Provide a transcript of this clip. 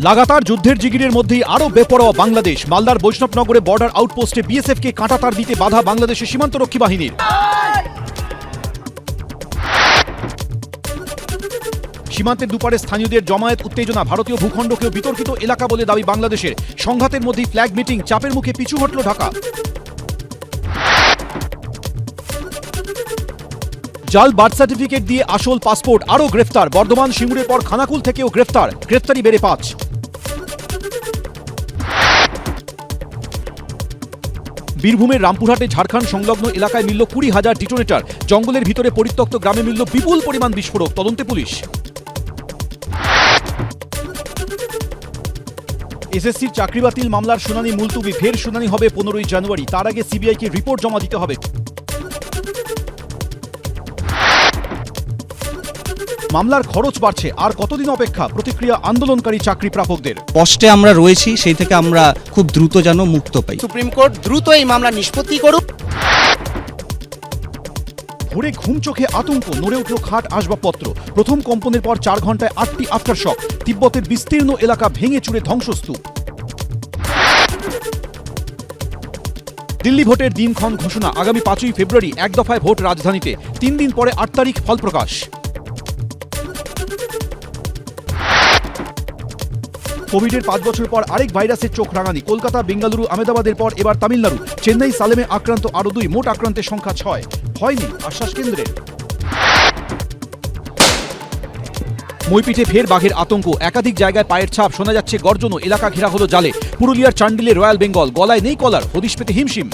লাগাতার যুদ্ধের জিগিরের মধ্যেই আরও বেপরোয়া বাংলাদেশ। মালদার বৈষ্ণবনগরে বর্ডার আউটপোস্টে বিএসএফকে কাঁটাতার দিতে বাধা বাংলাদেশের সীমান্তরক্ষী বাহিনীর। সীমান্তের দুপারে স্থানীয়দের জমায়েত, উত্তেজনা, ভারতীয় ভূখণ্ডকেও বিতর্কিত এলাকা বলে দাবি বাংলাদেশের। সংঘাতের মধ্যেই ফ্ল্যাগ মিটিং, চাপের মুখে পিছু হটল ঢাকা। জাল বার্থ সার্টিফিকেট দিয়ে আসল পাসপোর্ট, আরও গ্রেফতার। বর্ধমান সিঙ্গুরের পর খানাকুল থেকেও গ্রেফতারি বেড়ে 5। বীরভূমের রামপুরহাটে ঝাড়খণ্ড সংলগ্ন এলাকায় মিলল 20,000 ডিটোনেটর। জঙ্গলের ভিতরে পরিত্যক্ত গ্রামে মিলল বিপুল পরিমাণ বিস্ফোরক, তদন্তে পুলিশ। এসএসসির চাকরি বাতিল মামলার শুনানি মুলতুবি, ফের শুনানি হবে 15ই জানুয়ারি। তার আগে সিবিআইকে রিপোর্ট জমা দিতে হবে। মামলার খরচ বাড়ছে, আর কতদিন অপেক্ষা? প্রতিক্রিয়া আন্দোলনকারী চাকরি প্রাপকদের। কষ্টে আমরা রয়েছি, সেই থেকে আমরা খুব দ্রুত যেন মুক্ত পাই। সুপ্রিম কোর্ট দ্রুত এই মামলা নিষ্পত্তি করুক। ভোরে ঘুম চোখে আতঙ্ক, নড়ে উঠল খাট আসবাবপত্র। প্রথম কম্পনের পর 4 ঘন্টায় 8টি আফটার শক। তিব্বতের বিস্তীর্ণ এলাকা ভেঙে চুরে ধ্বংসস্তূপ। দিল্লি ভোটের দিনক্ষণ ঘোষণা, আগামী 5ই ফেব্রুয়ারি এক দফায় ভোট রাজধানীতে। 3 দিন পরে 8 তারিখ ফল প্রকাশ। কোভিডের 5 বছর পর আরেক ভাইরাসের চোখ রাঙানি। কলকাতা, বেঙ্গালুরু, আহমেদাবাদের পর এবার তামিলনাড়ু। চেন্নাই, সালেমে আক্রান্ত আরও 2, মোট আক্রান্তের সংখ্যা 6। ভয় নেই, আশ্বাস কেন্দ্রের। মইপিঠে ফের বাঘের আতঙ্ক, একাধিক জায়গায় পায়ের ছাপ, শোনা যাচ্ছে গর্জনও। এলাকা ঘেরা হলো জালে। পুরুলিয়ার চান্ডিলে রয়্যাল বেঙ্গল, গলায় নেই কলার, হদিশ পেতে হিমশিম।